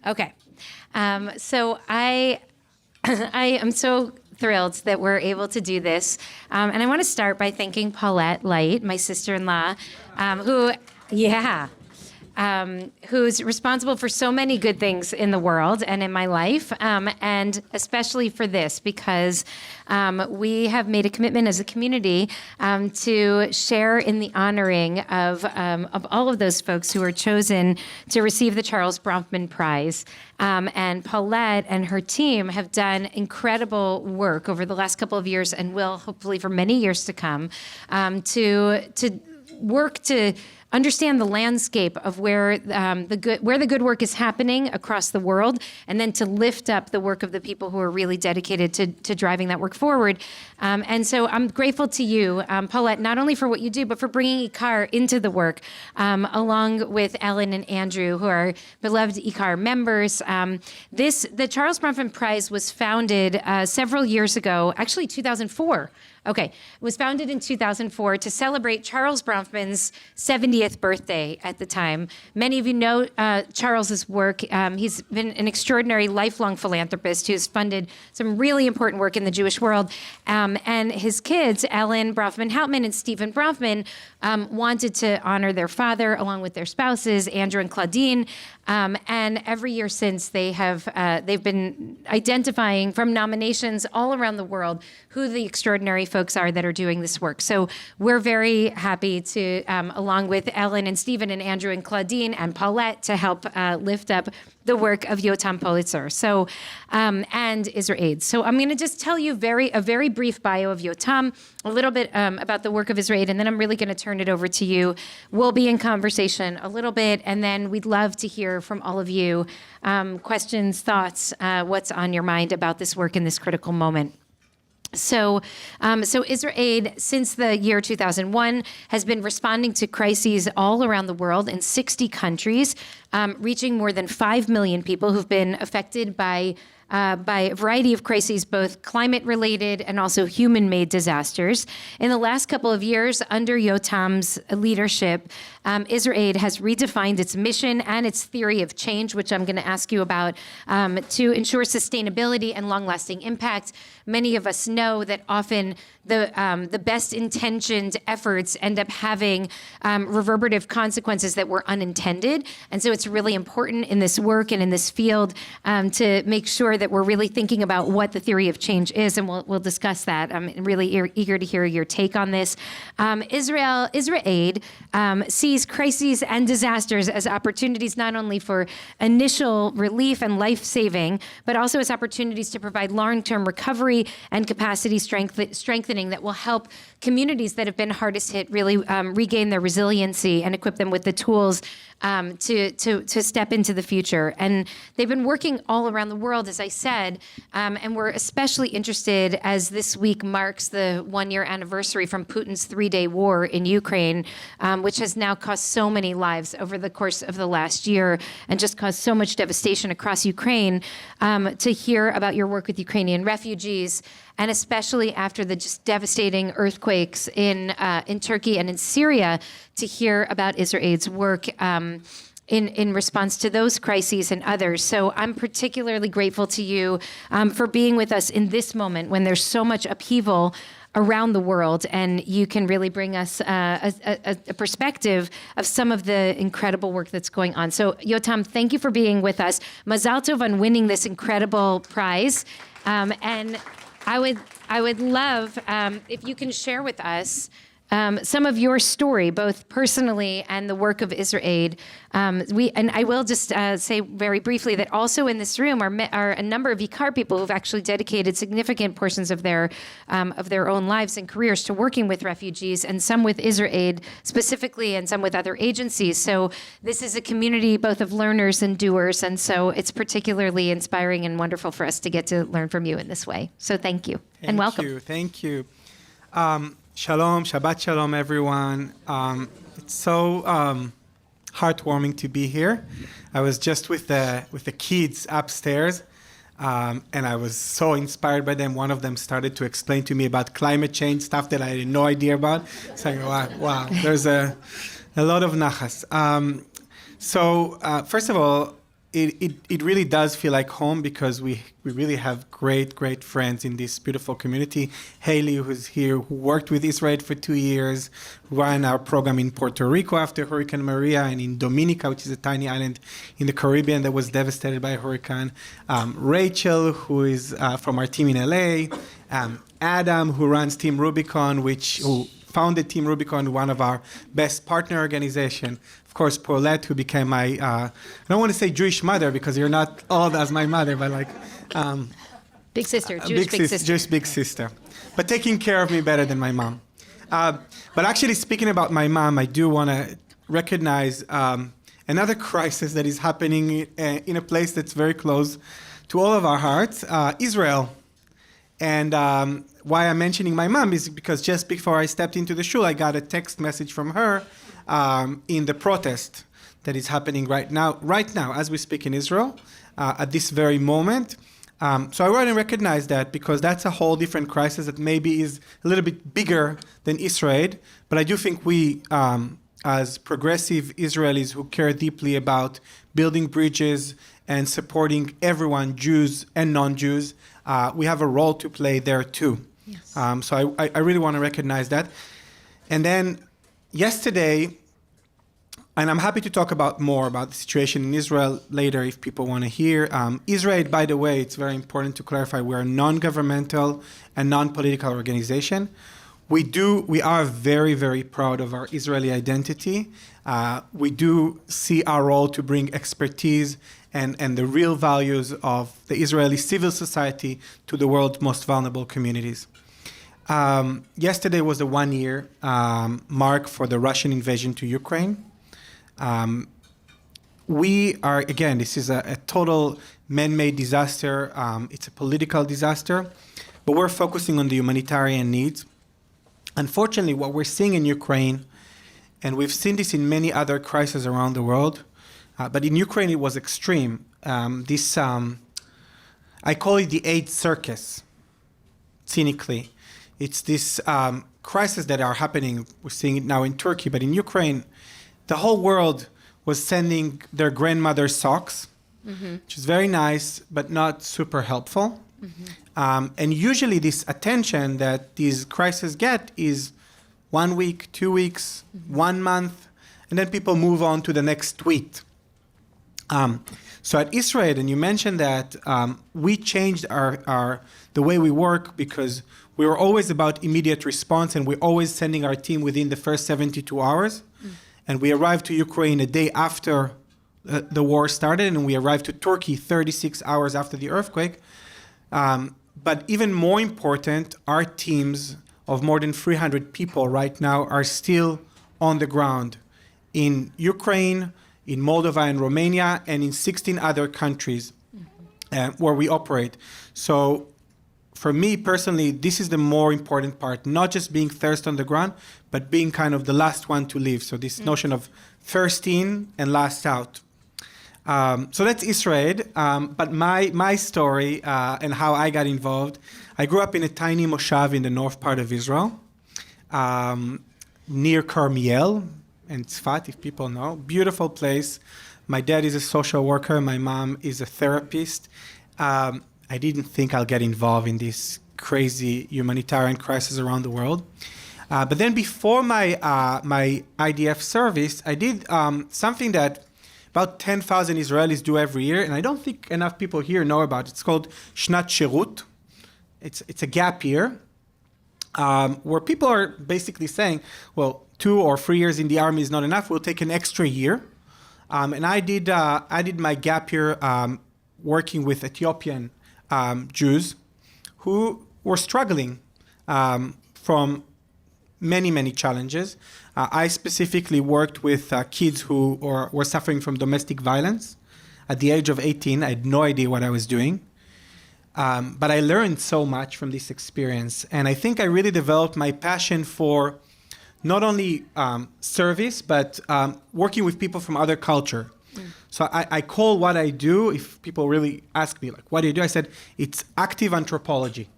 Okay. So I am so thrilled that we're able to do this. And I want to start by thanking Paulette Light, my sister-in-law, who's responsible for so many good things in the world and in my life, and especially for this, because we have made a commitment as a community to share in the honoring of all of those folks who are chosen to receive the Charles Bronfman Prize. And Paulette and her team have done incredible work over the last couple of years and will hopefully for many years to come to work to understand the landscape of where the good work is happening across the world, and then to lift up the work of the people who are really dedicated to driving that work forward. And so I'm grateful to you, Paulette, not only for what you do, but for bringing IKAR into the work, along with Ellen and Andrew, who are beloved IKAR members. The Charles Bronfman Prize was founded several years ago, actually 2004. Okay. It was founded in 2004 to celebrate Charles Bronfman's 70th birthday at the time. Many of you know Charles's work. He's been an extraordinary lifelong philanthropist who's funded some really important work in the Jewish world. And his kids, Ellen Bronfman Hauptman and Stephen Bronfman, wanted to honor their father along with their spouses, Andrew and Claudine. And every year since, they've been identifying from nominations all around the world who the extraordinary folks are that are doing this work. So we're very happy to, along with Ellen and Stephen and Andrew and Claudine and Paulette, to help lift up the work of Yotam Polizer, and IsraAID. So I'm going to just tell you a very brief bio of Yotam, a little bit about the work of IsraAID, and then I'm really going to turn it over to you. We'll be in conversation a little bit, and then we'd love to hear from all of you, questions, thoughts, what's on your mind about this work in this critical moment. So IsraAID, since the year 2001, has been responding to crises all around the world in 60 countries, reaching more than 5 million people who've been affected by a variety of crises, both climate-related and also human-made disasters. In the last couple of years, under Yotam's leadership, IsraAID has redefined its mission and its theory of change, which I'm going to ask you about, to ensure sustainability and long-lasting impact. Many of us know that often the best-intentioned efforts end up having reverberative consequences that were unintended. And so it's really important in this work and in this field to make sure that we're really thinking about what the theory of change is, and we'll discuss that. I'm really eager to hear your take on this. IsraAID sees crises and disasters as opportunities not only for initial relief and life-saving, but also as opportunities to provide long-term recovery and capacity strengthening that will help communities that have been hardest hit really regain their resiliency and equip them with the tools to step into the future. And they've been working all around the world, as I said, and we're especially interested as this week marks the one-year anniversary from Putin's 3-day war in Ukraine, which has now cost so many lives over the course of the last year and just caused so much devastation across Ukraine, to hear about your work with Ukrainian refugees, and especially after the just devastating earthquakes in Turkey and in Syria, to hear about IsraAID's work in response to those crises and others. So I'm particularly grateful to you for being with us in this moment when there's so much upheaval around the world, and you can really bring us a perspective of some of the incredible work that's going on. So Yotam, thank you for being with us. Mazal tov on winning this incredible prize. And I would love if you can share with us some of your story, both personally and the work of IsraAID. And I will just say very briefly that also in this room are a number of IKAR people who've actually dedicated significant portions of their own lives and careers to working with refugees, and some with IsraAID specifically, and some with other agencies. So this is a community both of learners and doers, and so it's particularly inspiring and wonderful for us to get to learn from you in this way. So thank you, and welcome. Thank you. Shalom, Shabbat Shalom, everyone. It's so heartwarming to be here. I was just with the kids upstairs, and I was so inspired by them. One of them started to explain to me about climate change, stuff that I had no idea about. It's like, wow, there's a lot of nachas. So first of all, it really does feel like home because we really have great friends in this beautiful community. Haley, who's here, who worked with IsraAID for 2 years, ran our program in Puerto Rico after Hurricane Maria, and in Dominica, which is a tiny island in the Caribbean that was devastated by a hurricane. Rachel, who is from our team in LA. Adam, who runs Team Rubicon, who founded Team Rubicon, one of our best partner organization. Of course, Paulette, who became my, I don't want to say Jewish mother because you're not old as my mother, but like... big sister, Jewish big sister. Jewish big sister. But taking care of me better than my mom. But actually, speaking about my mom, I do want to recognize another crisis that is happening in a place that's very close to all of our hearts, Israel. And why I'm mentioning my mom is because just before I stepped into the shul, I got a text message from her in the protest that is happening right now as we speak in Israel, at this very moment. So I want to recognize that because that's a whole different crisis that maybe is a little bit bigger than IsraAID. But I do think we, as progressive Israelis who care deeply about building bridges and supporting everyone, Jews and non-Jews, we have a role to play there too. Yes. So I really want to recognize that. And then yesterday, and I'm happy to talk more about the situation in Israel later if people want to hear. IsraAID, by the way, it's very important to clarify, we're a non-governmental and non-political organization. We are very proud of our Israeli identity. We do see our role to bring expertise and the real values of the Israeli civil society to the world's most vulnerable communities. Yesterday was the 1 year mark for the Russian invasion to Ukraine. We are, again, this is a total man-made disaster. It's a political disaster, but we're focusing on the humanitarian needs. Unfortunately, what we're seeing in Ukraine, and we've seen this in many other crises around the world, but in Ukraine it was extreme. I call it the aid circus, cynically. It's this crisis that are happening. We're seeing it now in Turkey, but in Ukraine, the whole world was sending their grandmother's socks, which is very nice, but not super helpful. And usually this attention that these crises get is 1 week, 2 weeks, 1 month, and then people move on to the next tweet. So at IsraAID, and you mentioned that we changed the way we work because we were always about immediate response, and we're always sending our team within the first 72 hours. And we arrived to Ukraine a day after the war started, and we arrived to Turkey 36 hours after the earthquake. But even more important, our teams of more than 300 people right now are still on the ground in Ukraine, in Moldova and Romania, and in 16 other countries where we operate. So for me personally, this is the more important part, not just being first on the ground, but being kind of the last one to leave. So this notion of first in and last out. So that's IsraAID. But my story and how I got involved, I grew up in a tiny moshav in the north part of Israel, near Carmiel and Tzfat, if people know. Beautiful place. My dad is a social worker. My mom is a therapist. I didn't think I'll get involved in this crazy humanitarian crisis around the world. But then before my IDF service, I did something that about 10,000 Israelis do every year, and I don't think enough people here know about it. It's called Shnat Shirut. It's a gap year where people are basically saying, well, 2 or 3 years in the army is not enough. We'll take an extra year. And I did my gap year working with Ethiopian Jews who were struggling from many challenges. I specifically worked with kids who were suffering from domestic violence. At the age of 18, I had no idea what I was doing. But I learned so much from this experience. And I think I really developed my passion for not only service, but working with people from other culture. So I call what I do, if people really ask me, like, what do you do? I said, it's active anthropology.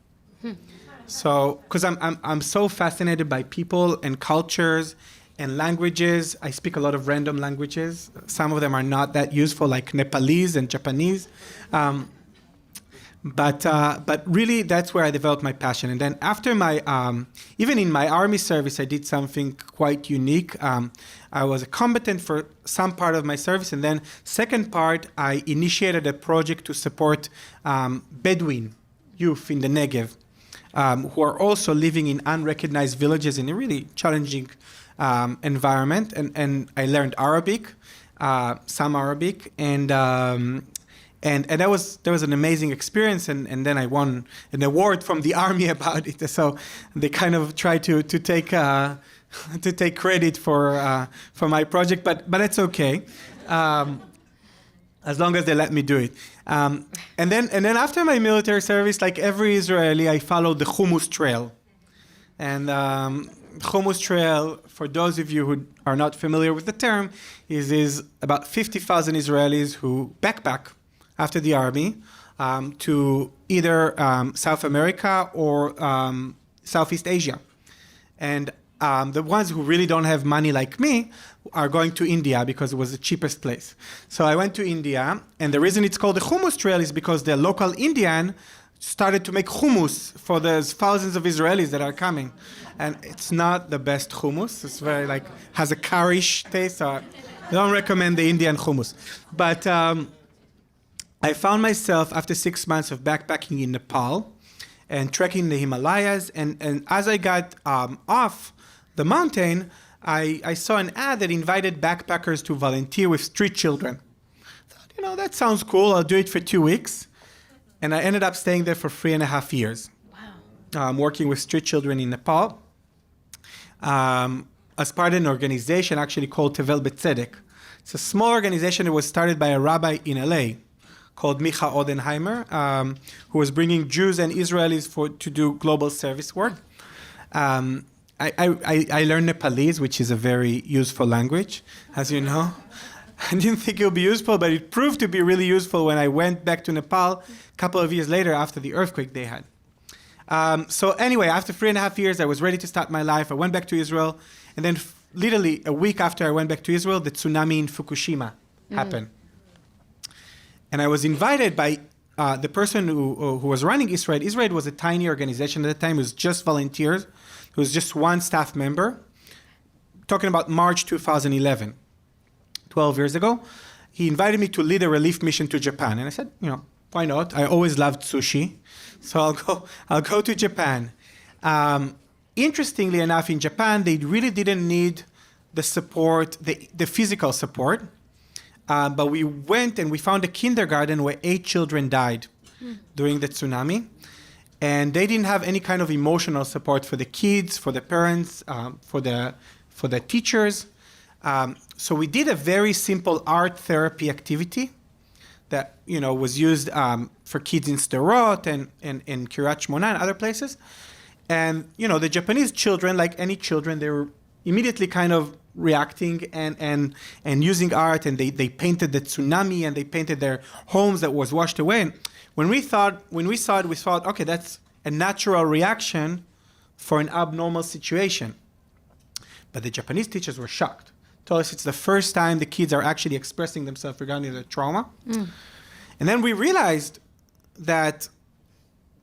So, because I'm so fascinated by people and cultures and languages. I speak a lot of random languages. Some of them are not that useful, like Nepalese and Japanese. But really, that's where I developed my passion. And then after my, even in my army service, I did something quite unique. I was a combatant for some part of my service, and then second part, I initiated a project to support Bedouin youth in the Negev, who are also living in unrecognized villages in a really challenging environment. And I learned Arabic, some Arabic, and that was an amazing experience, and then I won an award from the army about it. So they kind of try to take credit for my project, but it's okay, as long as they let me do it. And then after my military service, like every Israeli, I followed the Hummus Trail, and Hummus Trail, for those of you who are not familiar with the term, is about 50,000 Israelis who backpack after the army to either South America or Southeast Asia. And the ones who really don't have money like me are going to India because it was the cheapest place. So I went to India, and the reason it's called the Hummus Trail is because the local Indian started to make hummus for those thousands of Israelis that are coming. And it's not the best hummus. It's very has a curry-ish taste. So I don't recommend the Indian hummus. But I found myself after 6 months of backpacking in Nepal and trekking the Himalayas. And as I got off the mountain, I saw an ad that invited backpackers to volunteer with street children. I thought, that sounds cool. I'll do it for 2 weeks. And I ended up staying there for 3.5 years. Wow. Working with street children in Nepal. As part of an organization actually called Tevel B'Tzedek. It's a small organization that was started by a rabbi in LA called Micha Odenheimer, who was bringing Jews and Israelis to do global service work. I learned Nepalese, which is a very useful language, as you know. I didn't think it would be useful, but it proved to be really useful when I went back to Nepal a couple of years later after the earthquake they had. So anyway, after 3.5 years, I was ready to start my life. I went back to Israel, and then literally a week after I went back to Israel, the tsunami in Fukushima happened. And I was invited by the person who was running IsraAID. IsraAID was a tiny organization at the time. It was just volunteers. It was just one staff member. Talking about March 2011, 12 years ago. He invited me to lead a relief mission to Japan. And I said, why not? I always loved sushi. So I'll go to Japan. Interestingly enough, in Japan, they really didn't need the support, the physical support. But we went and we found a kindergarten where 8 children died during the tsunami. And they didn't have any kind of emotional support for the kids, for the parents, for the teachers. So we did a very simple art therapy activity that was used for kids in Sderot and in Kiryat Shmona and other places. And the Japanese children, like any children, they were immediately kind of reacting and using art, and they painted the tsunami and they painted their homes that was washed away. And when we saw it, we thought, okay, that's a natural reaction for an abnormal situation. But the Japanese teachers were shocked. Told us it's the first time the kids are actually expressing themselves regarding their trauma. And then we realized that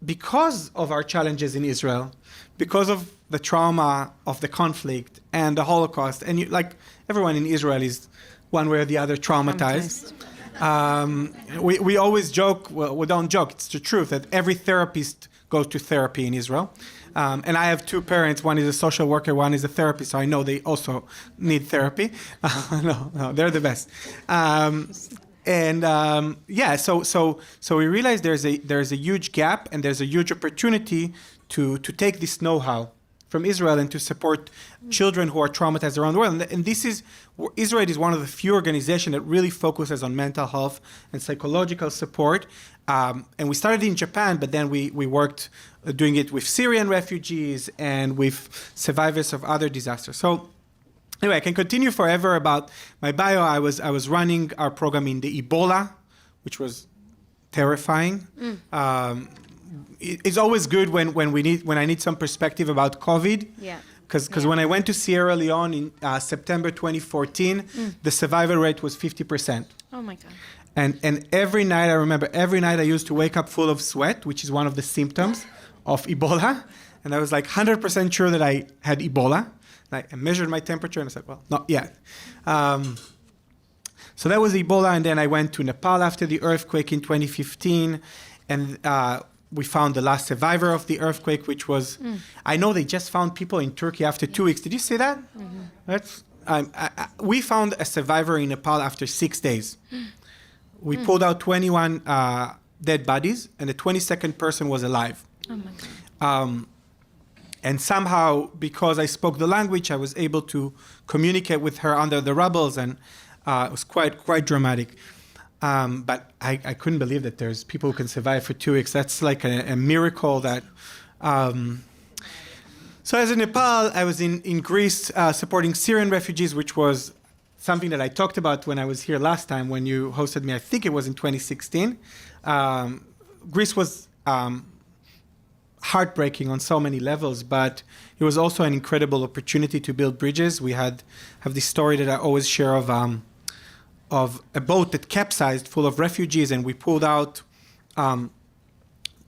because of our challenges in Israel, because of the trauma of the conflict and the Holocaust, and everyone in Israel is one way or the other traumatized. We always joke, well, we don't joke, it's the truth, that every therapist goes to therapy in Israel. And I have 2 parents, one is a social worker, one is a therapist, so I know they also need therapy. No, they're the best. So we realized there's a huge gap and there's a huge opportunity to take this know-how from Israel and to support children who are traumatized around the world. And IsraAID is one of the few organizations that really focuses on mental health and psychological support. And we started in Japan, but then we worked doing it with Syrian refugees and with survivors of other disasters. So anyway, I can continue forever about my bio. I was running our program in the Ebola, which was terrifying. It's always good when I need some perspective about COVID. Yeah. Because when I went to Sierra Leone in September 2014, the survival rate was 50%. Oh my God. And every night, I remember, every night I used to wake up full of sweat, which is one of the symptoms of Ebola. And I was like 100% sure that I had Ebola. I measured my temperature and I said, well, not yet. So that was Ebola. And then I went to Nepal after the earthquake in 2015. And we found the last survivor of the earthquake, which was, I know they just found people in Turkey after 2 weeks. Did you see that? That's, we found a survivor in Nepal after 6 days. We pulled out 21 dead bodies, and the 22nd person was alive. Oh my God. And somehow, because I spoke the language, I was able to communicate with her under the rubbles, and it was quite dramatic. But I couldn't believe that there's people who can survive for 2 weeks. That's like a miracle that... So as in Nepal, I was in Greece supporting Syrian refugees, which was something that I talked about when I was here last time when you hosted me. I think it was in 2016. Greece was heartbreaking on so many levels, but it was also an incredible opportunity to build bridges. We have this story that I always share of a boat that capsized full of refugees, and we pulled out.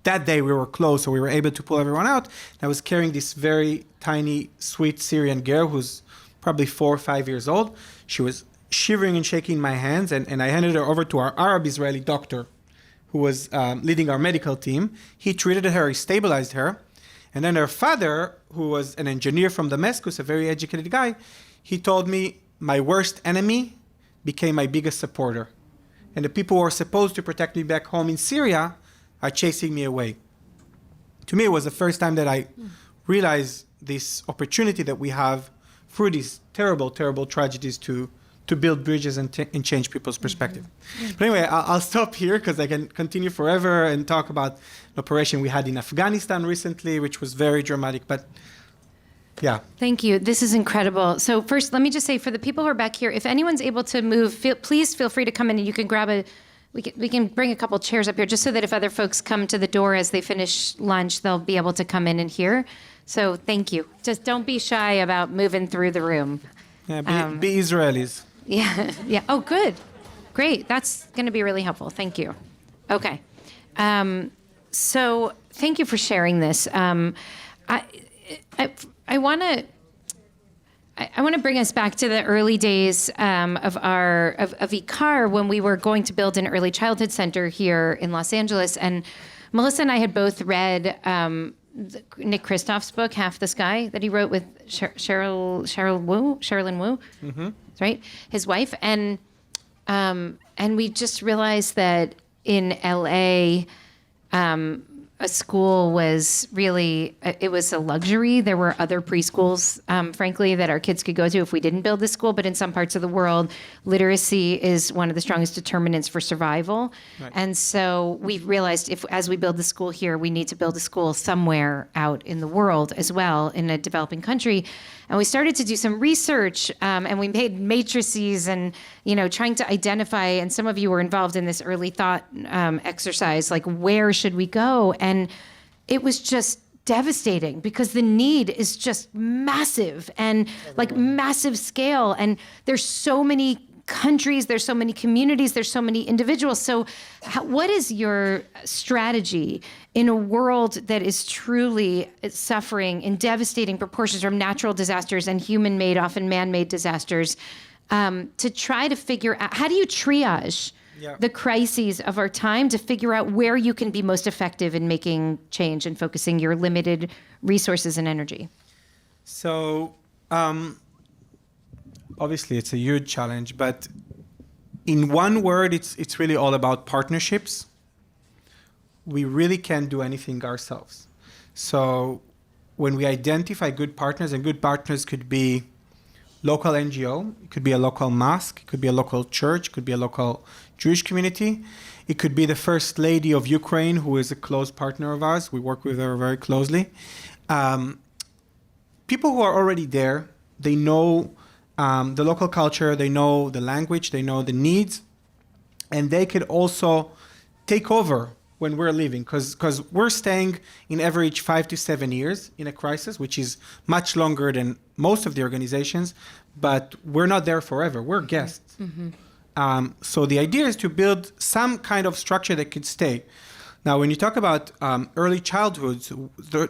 That day we were closed, so we were able to pull everyone out. I was carrying this very tiny, sweet Syrian girl who's probably 4 or 5 years old. She was shivering and shaking my hands, and I handed her over to our Arab-Israeli doctor who was leading our medical team. He treated her, he stabilized her. And then her father, who was an engineer from Damascus, a very educated guy, he told me, my worst enemy became my biggest supporter. And the people who are supposed to protect me back home in Syria are chasing me away. To me, it was the first time that I realized this opportunity that we have through these terrible, terrible tragedies to build bridges and change people's perspective. But anyway, I'll stop here because I can continue forever and talk about an operation we had in Afghanistan recently, which was very dramatic, but yeah. Thank you. This is incredible. So first, let me just say, for the people who are back here, if anyone's able to move, please feel free to come in, and you can grab we can bring a couple chairs up here just so that if other folks come to the door as they finish lunch, they'll be able to come in and hear. So thank you. Just don't be shy about moving through the room. Yeah, be Israelis. Yeah. Yeah. Oh, good. Great. That's going to be really helpful. Thank you. Okay. So thank you for sharing this. I want to bring us back to the early days of IKAR, when we were going to build an early childhood center here in Los Angeles. And Melissa and I had both read Nick Kristof's book, Half the Sky, that he wrote with Sherilyn Wu. Mm-hmm. That's right, his wife. And we just realized that in LA, a school was really, it was a luxury. There were other preschools, frankly, that our kids could go to if we didn't build this school. But in some parts of the world, literacy is one of the strongest determinants for survival. Right. And so we've realized as we build the school here, we need to build a school somewhere out in the world as well, in a developing country. And we started to do some research, and we made matrices and, trying to identify, and some of you were involved in this early thought exercise, like where should we go? And it was just devastating because the need is just massive and like massive scale. And there's so many countries, there's so many communities, there's so many individuals. So what is your strategy in a world that is truly suffering in devastating proportions from natural disasters and human-made, often man-made disasters, to try to figure out, how do you triage the crises of our time to figure out where you can be most effective in making change and focusing your limited resources and energy? So, obviously, it's a huge challenge, but in one word, it's really all about partnerships. We really can't do anything ourselves. So when we identify good partners, and good partners could be local NGO, it could be a local mosque, it could be a local church, it could be a local Jewish community. It could be the First Lady of Ukraine, who is a close partner of ours. We work with her very closely. People who are already there, they know the local culture, they know the language, they know the needs, and they could also take over when we're leaving, because we're staying in average 5 to 7 years in a crisis, which is much longer than most of the organizations, but we're not there forever. We're guests. So the idea is to build some kind of structure that could stay. Now, when you talk about early childhood,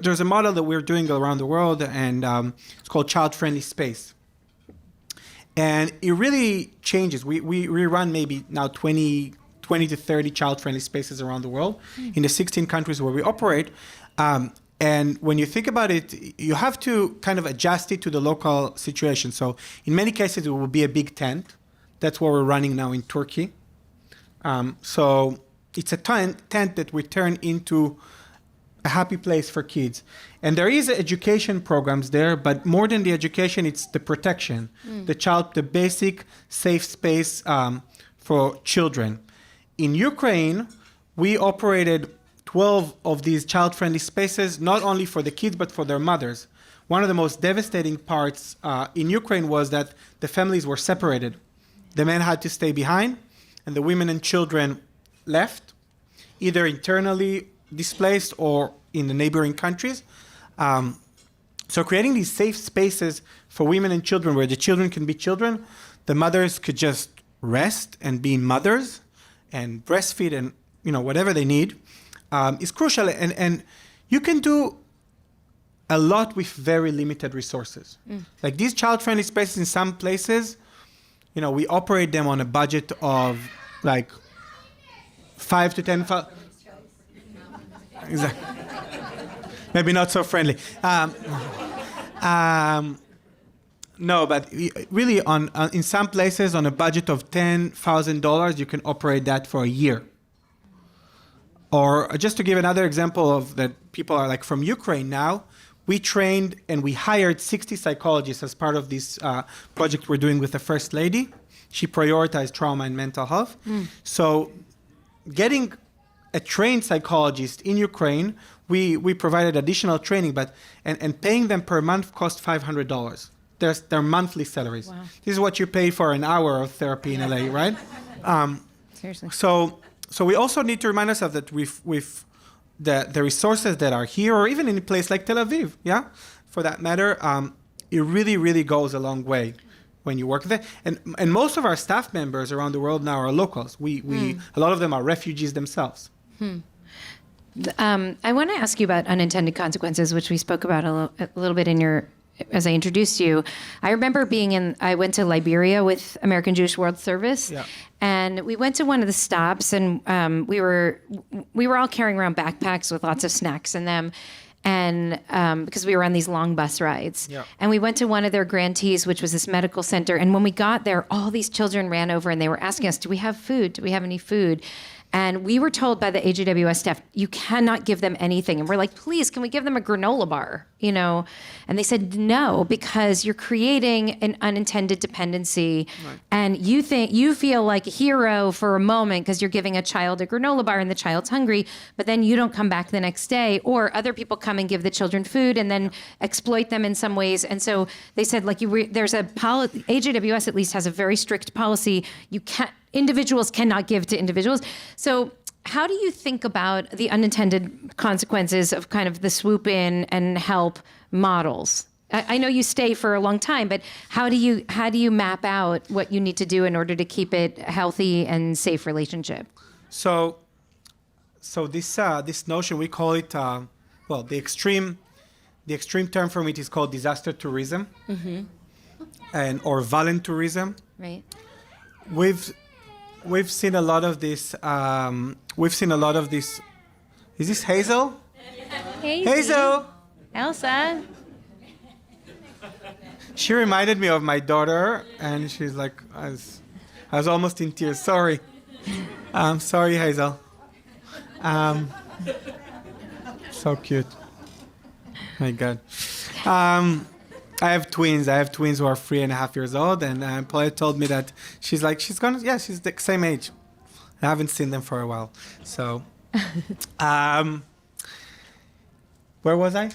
there's a model that we're doing around the world, and it's called child-friendly space. And it really changes. We run maybe now 20 to 30 child-friendly spaces around the world in the 16 countries where we operate. And when you think about it, you have to kind of adjust it to the local situation. So in many cases, it will be a big tent. That's what we're running now in Turkey. So it's a tent that we turn into a happy place for kids. And there is education programs there, but more than the education, it's the protection, the basic safe space for children. In Ukraine, we operated 12 of these child-friendly spaces, not only for the kids, but for their mothers. One of the most devastating parts in Ukraine was that the families were separated. The men had to stay behind, and the women and children left, either internally displaced or in the neighboring countries. So creating these safe spaces for women and children where the children can be children, the mothers could just rest and be mothers and breastfeed and whatever they need is crucial. And you can do a lot with very limited resources. Like these child-friendly spaces in some places, we operate them on a budget of like 5 to 10. Exactly. Maybe not so friendly. No, but really, in some places, on a budget of $10,000, you can operate that for a year. Or just to give another example of that, people are like from Ukraine now. We trained and we hired 60 psychologists as part of this project we're doing with the First Lady. She prioritized trauma and mental health. So getting a trained psychologist in Ukraine, we provided additional training, and paying them per month cost $500. Their monthly salaries. Wow. This is what you pay for an hour of therapy in LA, right? Seriously. So we also need to remind ourselves that with the resources that are here, or even in a place like Tel Aviv, for that matter, it really, really goes a long way when you work there. And most of our staff members around the world now are locals. A lot of them are refugees themselves. I want to ask you about unintended consequences, which we spoke about a little bit as I introduced you. I remember I went to Liberia with American Jewish World Service, and we went to one of the stops, and we were all carrying around backpacks with lots of snacks in them, and because we were on these long bus rides. And we went to one of their grantees, which was this medical center, and when we got there, all these children ran over and they were asking us, do we have food? Do we have any food? And we were told by the AJWS staff, you cannot give them anything. And we're like, please, can we give them a granola bar? And they said, no, because you're creating an unintended dependency. Right. And you feel like a hero for a moment because you're giving a child a granola bar and the child's hungry, but then you don't come back the next day, or other people come and give the children food and then exploit them in some ways. And so they said, there's a policy, AJWS at least has a very strict policy. Individuals cannot give to individuals. So how do you think about the unintended consequences of kind of the swoop in and help models? I know you stay for a long time, but how do you map out what you need to do in order to keep it a healthy and safe relationship? So this notion, we call it the extreme term for it is called disaster tourism, or voluntourism. Right. We've seen a lot of this. Is this Hazel? Hey, Hazel. Elsa. She reminded me of my daughter, and she's like, I was almost in tears. Sorry. Sorry, Hazel. So cute. My God. I have twins who are 3.5 years old, and Paulette told me that she's the same age. I haven't seen them for a while. So, where was I?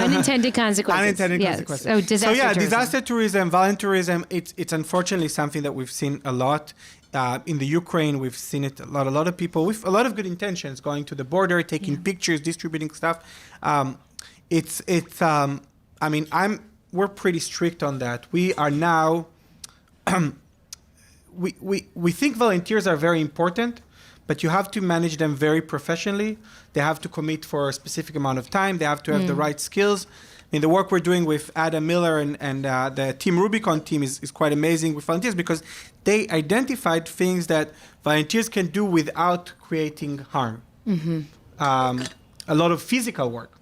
Unintended consequences. Unintended consequences. Oh, disaster tourism. Disaster tourism, voluntourism, it's unfortunately something that we've seen a lot. In the Ukraine, we've seen it a lot of people with a lot of good intentions going to the border, taking pictures, distributing stuff. We're pretty strict on that. We are now, we think volunteers are very important, but you have to manage them very professionally. They have to commit for a specific amount of time. They have to have the right skills. The work we're doing with Adam Miller and the Team Rubicon team is quite amazing with volunteers because they identified things that volunteers can do without creating harm. A lot of physical work.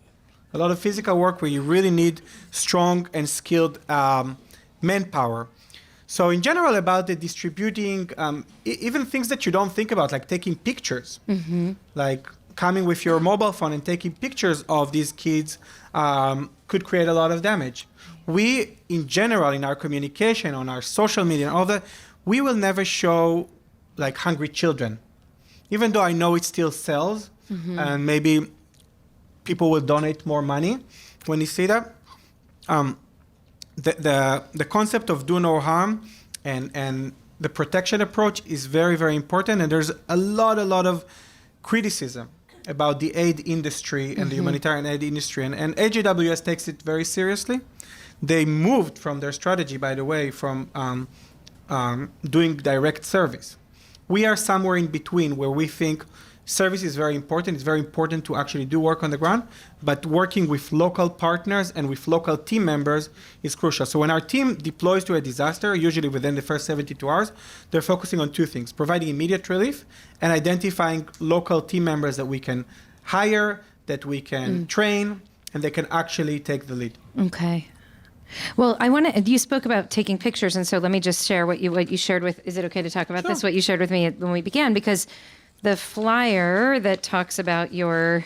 Where you really need strong and skilled manpower. So in general, about the distributing, even things that you don't think about, like taking pictures, like coming with your mobile phone and taking pictures of these kids could create a lot of damage. We, in general, in our communication, on our social media and all that, we will never show like hungry children. Even though I know it still sells, and maybe people will donate more money when you see that. The concept of do no harm and the protection approach is very, very important. And there's a lot of criticism about the aid industry and the humanitarian aid industry. And AJWS takes it very seriously. They moved from their strategy, by the way, from doing direct service. We are somewhere in between where we think service is very important. It's very important to actually do work on the ground, but working with local partners and with local team members is crucial. So when our team deploys to a disaster, usually within the first 72 hours, they're focusing on two things: providing immediate relief and identifying local team members that we can hire, that we can train, and they can actually take the lead. Okay. Well, you spoke about taking pictures, and so let me just share what you shared with, is it okay to talk about this? What you shared with me when we began, because the flyer that talks about your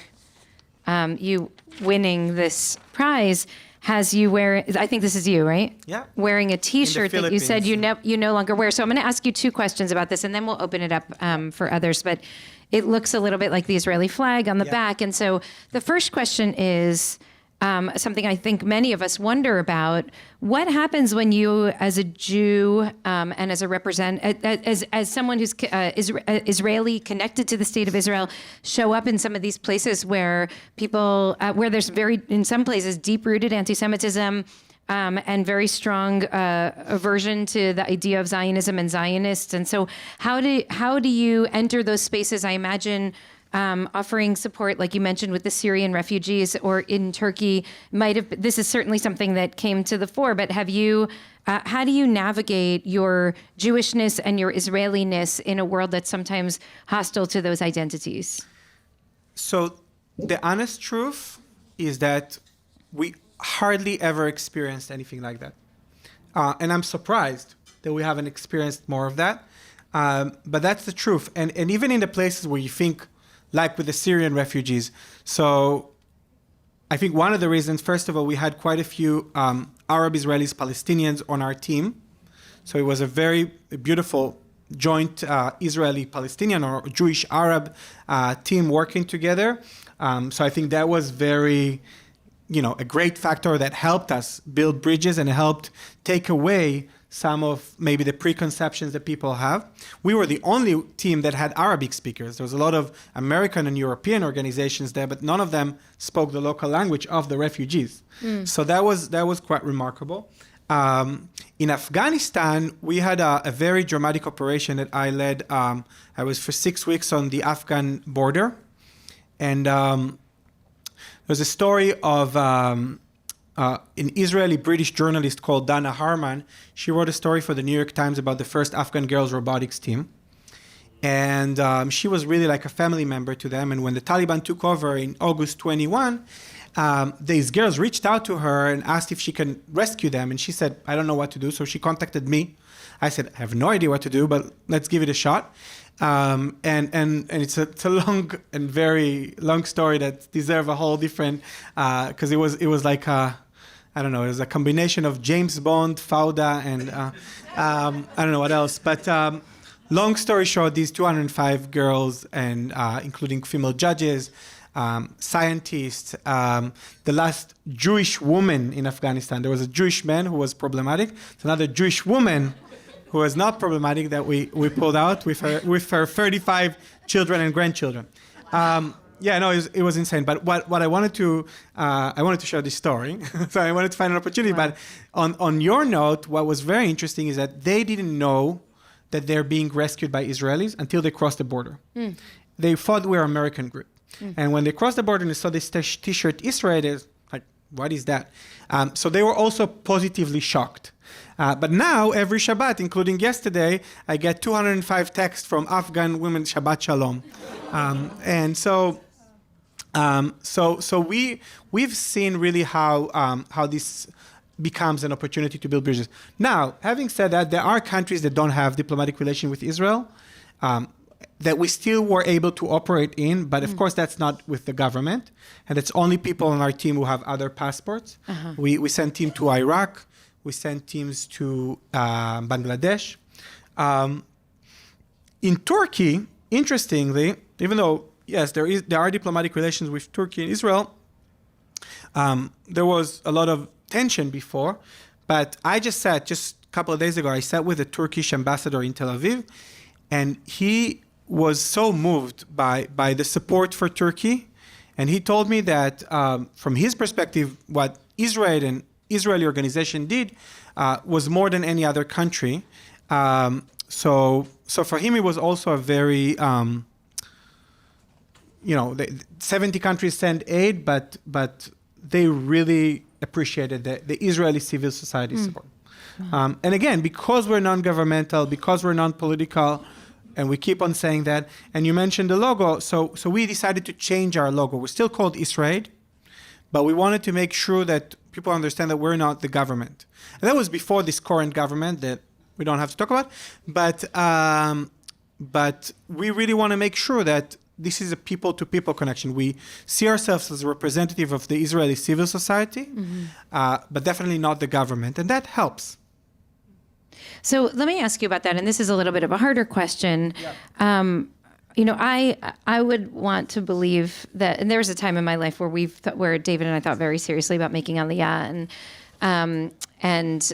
you winning this prize has you wearing, I think this is you, right? Yeah. Wearing a T-shirt that you said you no longer wear. So I'm going to ask you two questions about this, and then we'll open it up for others. But it looks a little bit like the Israeli flag on the back. And so the first question is something I think many of us wonder about. What happens when you, as a Jew and as a as someone who's Israeli connected to the state of Israel, show up in some of these places where people, where there's in some places, deep-rooted anti-Semitism and very strong aversion to the idea of Zionism and Zionists. And so how do you enter those spaces? I imagine offering support, like you mentioned, with the Syrian refugees, or in Turkey, this is certainly something that came to the fore, but how do you navigate your Jewishness and your Israeliness in a world that's sometimes hostile to those identities? So the honest truth is that we hardly ever experienced anything like that. And I'm surprised that we haven't experienced more of that. But that's the truth. And even in the places where you think, like with the Syrian refugees. So I think one of the reasons, first of all, we had quite a few Arab Israelis, Palestinians on our team. So it was a very beautiful joint Israeli-Palestinian or Jewish-Arab team working together. So I think that was very, a great factor that helped us build bridges and helped take away some of maybe the preconceptions that people have. We were the only team that had Arabic speakers. There was a lot of American and European organizations there, but none of them spoke the local language of the refugees. So that was quite remarkable. In Afghanistan, we had a very dramatic operation that I led. I was for 6 weeks on the Afghan border. And there's a story of an Israeli-British journalist called Dana Harman. She wrote a story for the New York Times about the first Afghan girls robotics team. And she was really like a family member to them. And when the Taliban took over in August 21, these girls reached out to her and asked if she can rescue them. And she said, I don't know what to do. So she contacted me. I said, I have no idea what to do, but let's give it a shot. And it's a long and very long story that deserves a whole different, because it was like it was a combination of James Bond, Fauda, and I don't know what else. But long story short, these 205 girls, and including female judges, scientists, the last Jewish woman in Afghanistan. There was a Jewish man who was problematic. There's another Jewish woman who was not problematic that we pulled out with her 35 children and grandchildren. Yeah, no, it was insane. But what I wanted to share this story. So I wanted to find an opportunity. Wow. But on your note, what was very interesting is that they didn't know that they're being rescued by Israelis until they crossed the border. They thought we were an American group. And when they crossed the border and they saw this T-shirt IsraAID, like, what is that? So they were also positively shocked. But now, every Shabbat, including yesterday, I get 205 texts from Afghan women, Shabbat Shalom. And so we've seen really how this becomes an opportunity to build bridges. Now, having said that, there are countries that don't have diplomatic relations with Israel that we still were able to operate in, but of course that's not with the government, and it's only people on our team who have other passports. We send team to Iraq, we send teams to Bangladesh. In Turkey, interestingly, even though yes, there are diplomatic relations with Turkey and Israel, there was a lot of tension before, but I just a couple of days ago, I sat with the Turkish ambassador in Tel Aviv, and he was so moved by the support for Turkey, and he told me that from his perspective, what Israel and Israeli organization did was more than any other country. So for him, it was also a very 70 countries send aid, but they really appreciated the Israeli civil society support. And again, because we're non-governmental, because we're non-political, and we keep on saying that, and you mentioned the logo, so we decided to change our logo. We're still called IsraAID, but we wanted to make sure that people understand that we're not the government. And that was before this current government that we don't have to talk about, but we really want to make sure that this is a people-to-people connection. We see ourselves as a representative of the Israeli civil society, but definitely not the government, and that helps. So let me ask you about that, and this is a little bit of a harder question. Yeah. I would want to believe that, and there was a time in my life where David and I thought very seriously about making Aliyah, and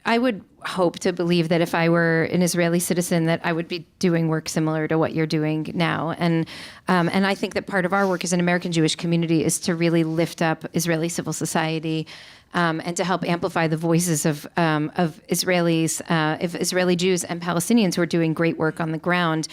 I would hope to believe that if I were an Israeli citizen, that I would be doing work similar to what you're doing now. And I think that part of our work as an American Jewish community is to really lift up Israeli civil society and to help amplify the voices of Israelis, of Israeli Jews and Palestinians who are doing great work on the ground,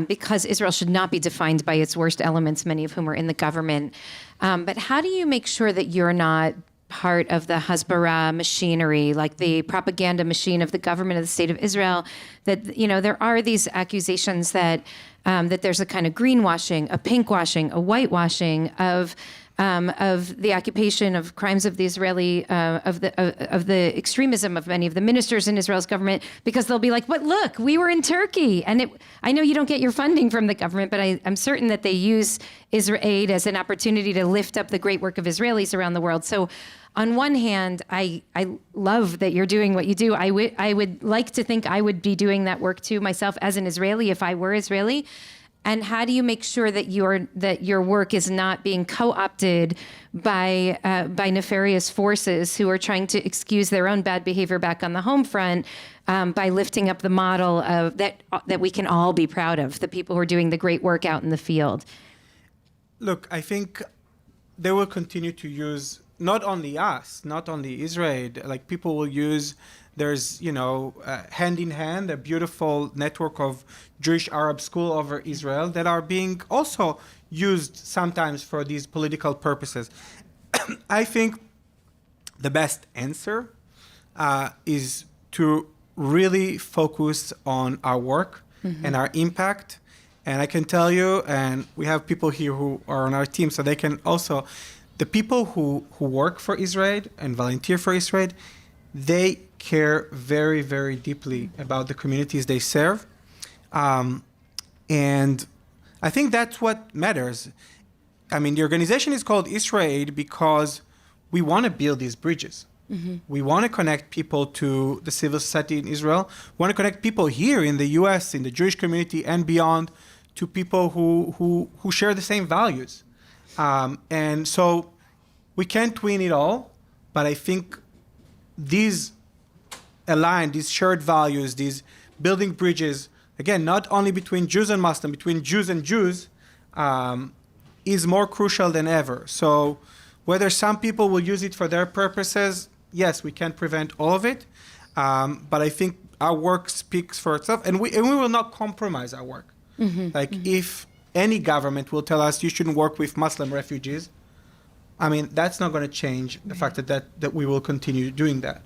because Israel should not be defined by its worst elements, many of whom are in the government. But how do you make sure that you're not part of the Hasbara machinery, like the propaganda machine of the government of the state of Israel, that, there are these accusations that there's a kind of greenwashing, a pinkwashing, a whitewashing of the occupation, of crimes of the Israeli, of the extremism of many of the ministers in Israel's government, because they'll be like, "But look, we were in Turkey," and I know you don't get your funding from the government, but I'm certain that they use IsraAID as an opportunity to lift up the great work of Israelis around the world. So, on one hand, I love that you're doing what you do. I would like to think I would be doing that work too myself as an Israeli if I were Israeli. And how do you make sure that your work is not being co-opted by nefarious forces who are trying to excuse their own bad behavior back on the home front by lifting up the model of that we can all be proud of, the people who are doing the great work out in the field? Look, I think they will continue to use not only us, not only Israel. Like, people will use. There's, hand in hand, a beautiful network of Jewish Arab school over Israel that are being also used sometimes for these political purposes. I think the best answer is to really focus on our work and our impact. And I can tell you, and we have people here who are on our team, so they can also, the people who work for IsraAID and volunteer for IsraAID, they care very, very deeply about the communities they serve. And I think that's what matters. I mean, the organization is called IsraAID because we want to build these bridges. We want to connect people to the civil society in Israel. We want to connect people here in the US, in the Jewish community and beyond, to people who share the same values. And so we can't win it all, but I think these aligned, these shared values, these building bridges, again, not only between Jews and Muslims, between Jews and Jews, is more crucial than ever. So whether some people will use it for their purposes, yes, we can't prevent all of it. But I think our work speaks for itself, and we will not compromise our work. If any government will tell us you shouldn't work with Muslim refugees, I mean, that's not going to change the fact that we will continue doing that.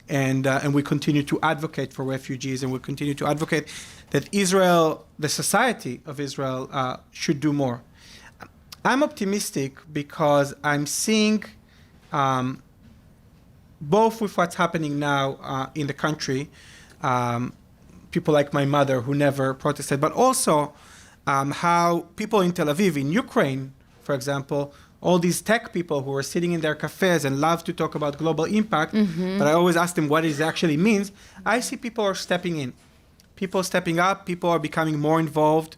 And we continue to advocate for refugees, and we continue to advocate that Israel, the society of Israel, should do more. I'm optimistic because I'm seeing, both with what's happening now in the country, people like my mother who never protested, but also how people in Tel Aviv, in Ukraine, for example, all these tech people who are sitting in their cafes and love to talk about global impact, but I always ask them what it actually means. I see people are stepping in. People stepping up, people are becoming more involved,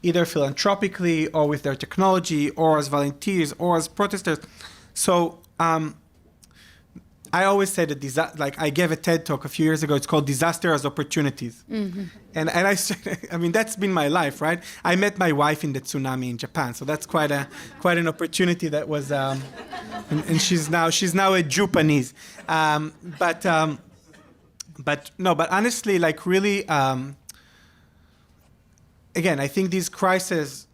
either philanthropically or with their technology or as volunteers or as protesters. So I always say that, like I gave a TED talk a few years ago, it's called Disaster as Opportunities. And I mean, that's been my life, right? I met my wife in the tsunami in Japan, so that's quite an opportunity that was, and she's now a Japanese. But honestly, like really, again, I think these crises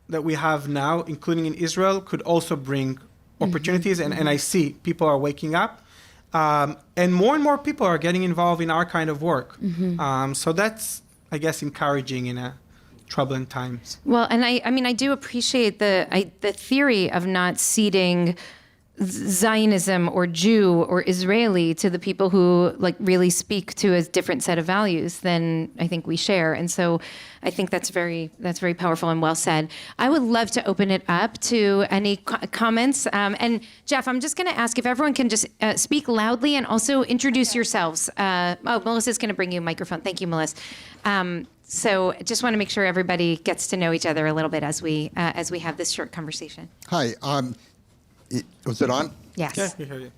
that we have now, including in Israel, could also bring opportunities, and I see people are waking up. And more people are getting involved in our kind of work. So that's, I guess, encouraging in a troubling times. Well, and I mean, I do appreciate the theory of not ceding Zionism or Jew or Israeli to the people who like really speak to a different set of values than I think we share. And so I think that's very powerful and well said. I would love to open it up to any comments. And Jeff, I'm just going to ask if everyone can just speak loudly and also introduce yourselves. Melissa's going to bring you a microphone. Thank you, Melissa. So just want to make sure everybody gets to know each other a little bit as we have this short conversation. Hi. Was it on? Yes. Yeah, we hear you.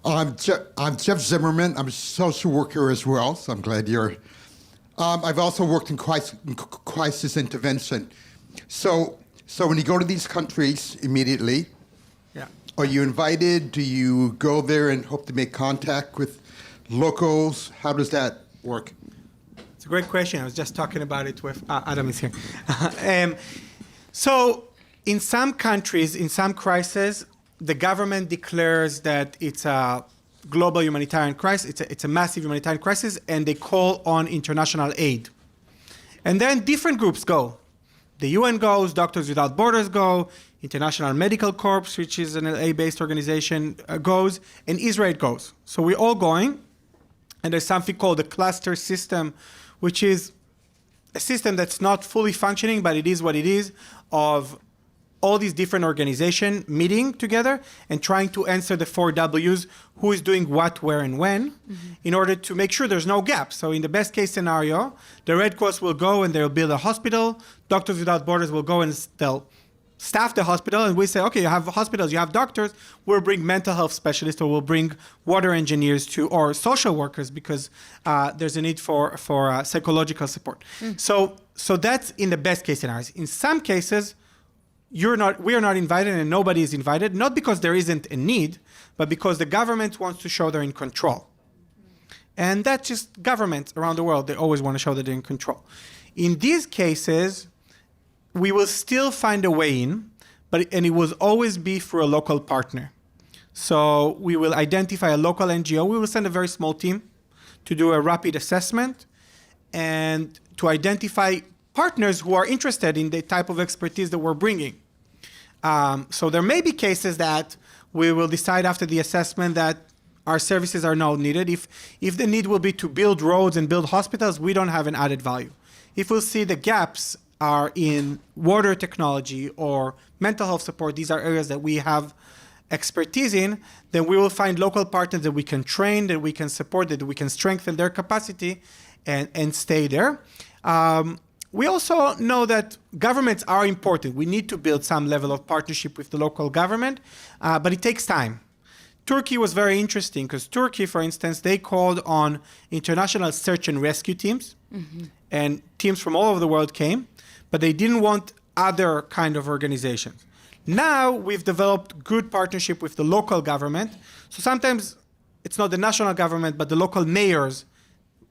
I'm Jeff Zimmerman. I'm a social worker as well, so I'm glad you're. I've also worked in crisis intervention. So when you go to these countries immediately, are you invited? Do you go there and hope to make contact with locals? How does that work? It's a great question. I was just talking about it with Adam is here. So in some countries, in some crises, the government declares that it's a global humanitarian crisis, it's a massive humanitarian crisis, and they call on international aid. And then different groups go. The UN goes, Doctors Without Borders go, International Medical Corps, which is an LA-based organization, goes, and IsraAID goes. So we're all going, and there's something called the cluster system, which is a system that's not fully functioning, but it is what it is, of all these different organizations meeting together and trying to answer the 4 W's, who is doing what, where, and when, in order to make sure there's no gaps. So in the best case scenario, the Red Cross will go and they'll build a hospital. Doctors Without Borders will go and they'll staff the hospital. And we say, okay, you have hospitals, you have doctors, we'll bring mental health specialists, or we'll bring water engineers or social workers, because there's a need for psychological support. So that's in the best case scenarios. In some cases, we are not invited, and nobody is invited, not because there isn't a need, but because the government wants to show they're in control. And that's just governments around the world. They always want to show that they're in control. In these cases, we will still find a way in, and it will always be through a local partner. So we will identify a local NGO. We will send a very small team to do a rapid assessment and to identify partners who are interested in the type of expertise that we're bringing. So there may be cases that we will decide after the assessment that our services are not needed. If the need will be to build roads and build hospitals, we don't have an added value. If we'll see the gaps are in water technology or mental health support, these are areas that we have expertise in, then we will find local partners that we can train, that we can support, that we can strengthen their capacity and stay there. We also know that governments are important. We need to build some level of partnership with the local government, but it takes time Turkey was very interesting because Turkey, for instance, they called on international search and rescue teams, and teams from all over the world came, but they didn't want other kind of organizations. Now we've developed good partnership with the local government. So sometimes it's not the national government, but the local mayors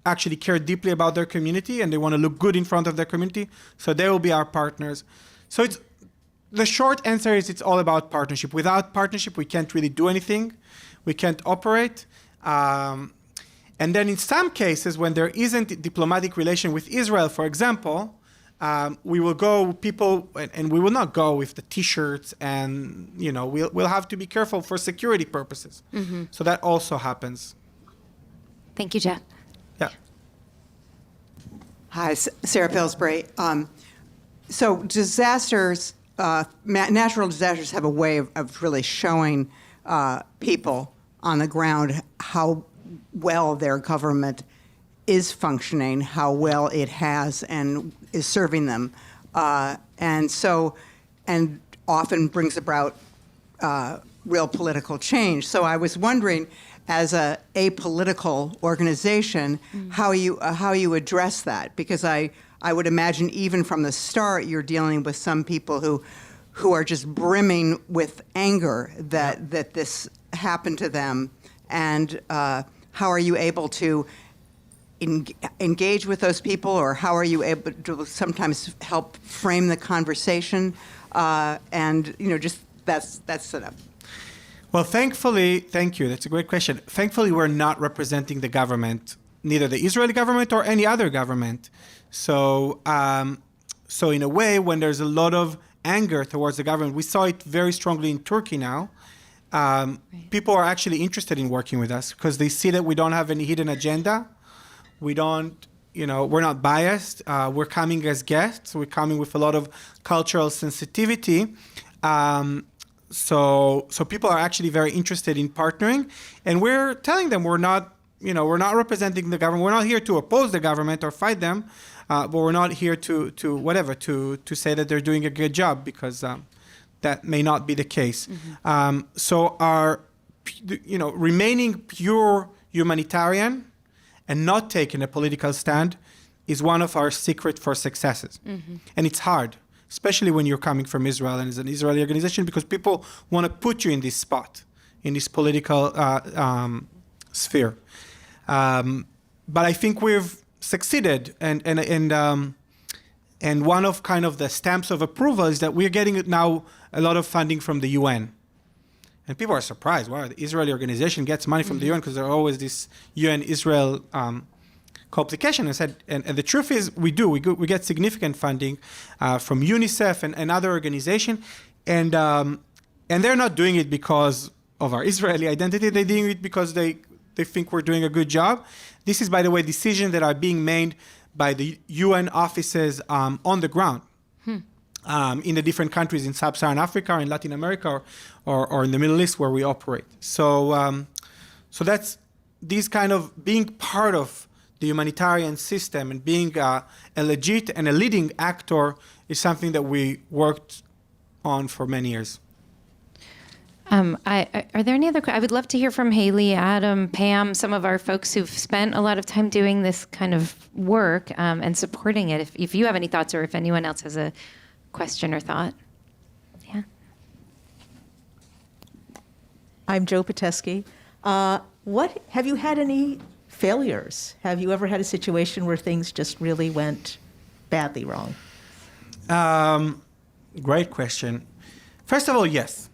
actually care deeply about their community and they want to look good in front of their community. So they will be our partners. So the short answer is it's all about partnership. Without partnership, we can't really do anything. We can't operate. And then in some cases, when there isn't a diplomatic relation with Israel, for example, we will go, people, and we will not go with the T-shirts, and we'll have to be careful for security purposes. So that also happens. Thank you, Jeff. Yeah. Hi, Sarah Pillsbury. So disasters, natural disasters have a way of really showing people on the ground how well their government is functioning, how well it has and is serving them, and often brings about real political change. So I was wondering, as a apolitical organization, how you address that, because I would imagine even from the start you're dealing with some people who are just brimming with anger that this happened to them, and how are you able to engage with those people, or how are you able to sometimes help frame the conversation? Just that's it up. Well, thankfully, thank you. That's a great question. Thankfully, we're not representing the government, neither the Israeli government or any other government. So in a way, when there's a lot of anger towards the government, we saw it very strongly in Turkey now. People are actually interested in working with us because they see that we don't have any hidden agenda. We don't, we're not biased. We're coming as guests. We're coming with a lot of cultural sensitivity. So people are actually very interested in partnering, and we're telling them we're not representing the government. We're not here to oppose the government or fight them, but we're not here to say that they're doing a good job, because that may not be the case. So our, remaining pure humanitarian and not taking a political stand is one of our secret for successes. And it's hard, especially when you're coming from Israel and it's an Israeli organization, because people want to put you in this spot, in this political sphere. But I think we've succeeded, and one of kind of the stamps of approval is that we're getting now a lot of funding from the UN. And people are surprised, wow, the Israeli organization gets money from the UN, because there's always this UN-Israel complication. And the truth is, we get significant funding from UNICEF and other organizations, and they're not doing it because of our Israeli identity. They're doing it because they think we're doing a good job. This is, by the way, decisions that are being made by the UN offices on the ground in the different countries in Sub-Saharan Africa, or in Latin America, or in the Middle East where we operate. So that's these kind of being part of the humanitarian system and being a legit and a leading actor is something that we worked on for many years. Are there any other? I would love to hear from Haley, Adam, Pam, some of our folks who've spent a lot of time doing this kind of work and supporting it. If you have any thoughts, or if anyone else has a question or thought. Yeah. I'm Joe Pateski. What have you had any failures? Have you ever had a situation where things just really went badly wrong? Great question. First of all, yes.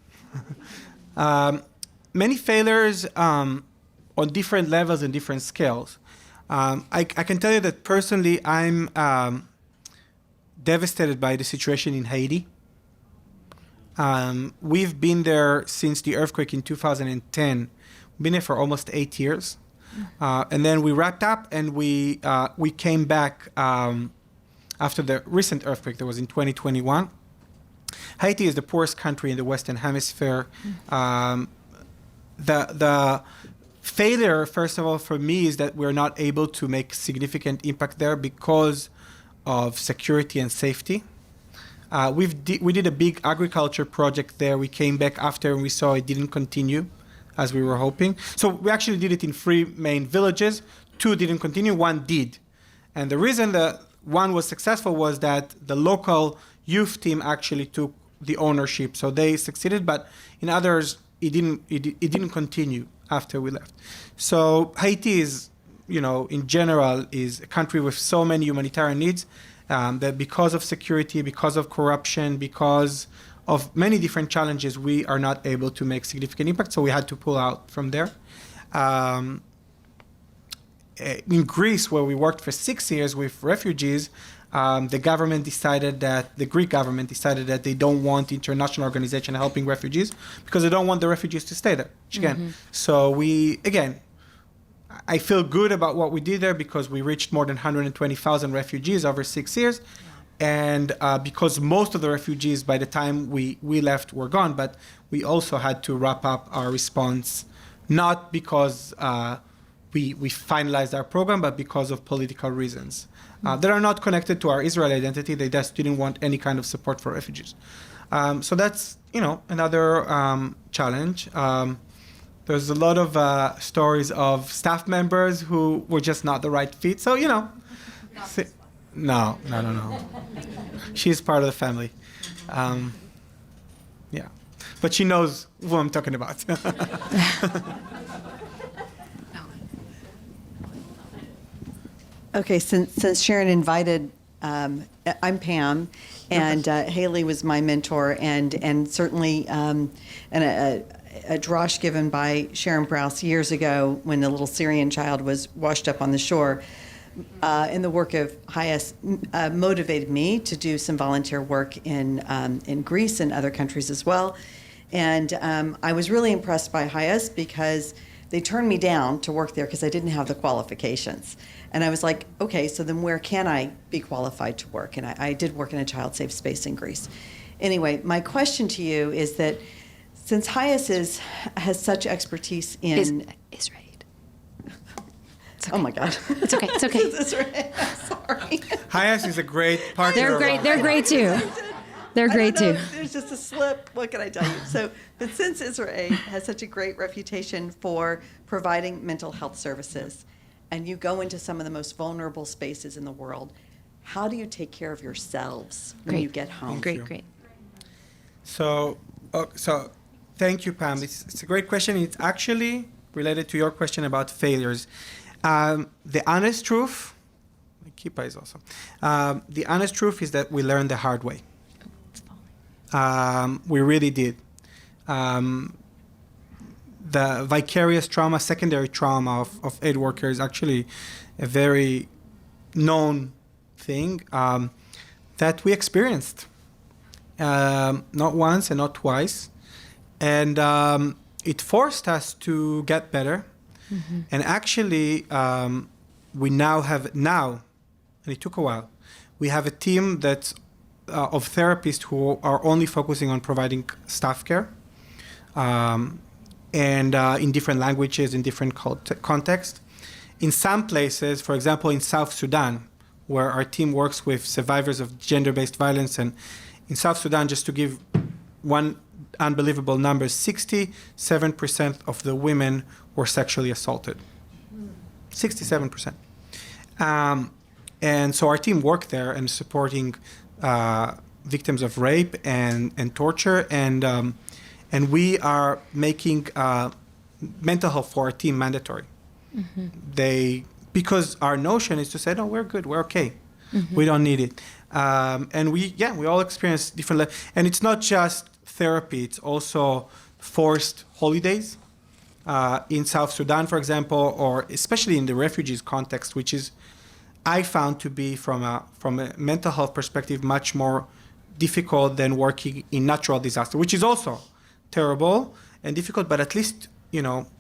Many failures on different levels and different scales. I can tell you that personally, I'm devastated by the situation in Haiti. We've been there since the earthquake in 2010. We've been there for almost 8 years. And then we wrapped up, and we came back after the recent earthquake that was in 2021. Haiti is the poorest country in the Western Hemisphere. The failure, first of all, for me, is that we're not able to make significant impact there because of security and safety. We did a big agriculture project there. We came back after and we saw it didn't continue. as we were hoping. So we actually did it in 3 main villages. 2 didn't continue, 1 did. And the reason that 1 was successful was that the local youth team actually took the ownership. So they succeeded, but in others, it didn't continue after we left. So Haiti is, in general, is a country with so many humanitarian needs that because of security, because of corruption, because of many different challenges, we are not able to make significant impact. So we had to pull out from there. In Greece, where we worked for 6 years with refugees, the Greek government decided that they don't want international organization helping refugees because they don't want the refugees to stay there. So I feel good about what we did there because we reached more than 120,000 refugees over 6 years. And because most of the refugees by the time we left were gone, but we also had to wrap up our response, not because we finalized our program, but because of political reasons that are not connected to our Israeli identity. They just didn't want any kind of support for refugees. So that's, another challenge. There's a lot of stories of staff members who were just not the right fit. So, No. She's part of the family. Yeah. But she knows who I'm talking about. Okay, since Sharon invited, I'm Pam, and Haley was my mentor, and certainly a drosh given by Sharon Brous years ago when a little Syrian child was washed up on the shore. In the work of Hayas motivated me to do some volunteer work in Greece and other countries as well. And I was really impressed by Hayas because they turned me down to work there because I didn't have the qualifications. And I was like, okay, so then where can I be qualified to work? And I did work in a child-safe space in Greece. Anyway, my question to you is that since Hayas has such expertise in... IsraAID. Oh my God. It's okay. It's okay. Sorry. Hayas is a great partner. They're great. They're great too. They're great too. There's just a slip. What can I tell you? But since IsraAID has such a great reputation for providing mental health services, and you go into some of the most vulnerable spaces in the world, how do you take care of yourselves when you get home? Great. So thank you, Pam. It's a great question. It's actually related to your question about failures. The honest truth, Kippah is awesome. The honest truth is that we learned the hard way. We really did. The vicarious trauma, secondary trauma of aid workers is actually a very known thing that we experienced. Not once and not twice. And it forced us to get better. Mm-hmm. And actually, we now, and it took a while, we have a team that's of therapists who are only focusing on providing staff care, and in different languages, in different contexts. In some places, for example, in South Sudan, where our team works with survivors of gender-based violence, and in South Sudan, just to give one unbelievable number, 67% of the women were sexually assaulted. 67%. And so our team worked there and supporting victims of rape and torture, and we are making mental health for our team mandatory. Mm-hmm. Because our notion is to say, no, we're good, we're okay. Mm-hmm. We don't need it. And we all experience different, and it's not just therapy, it's also forced holidays in South Sudan, for example, or especially in the refugees context, which is, I found to be from a mental health perspective much more difficult than working in natural disaster, which is also terrible and difficult, but at least,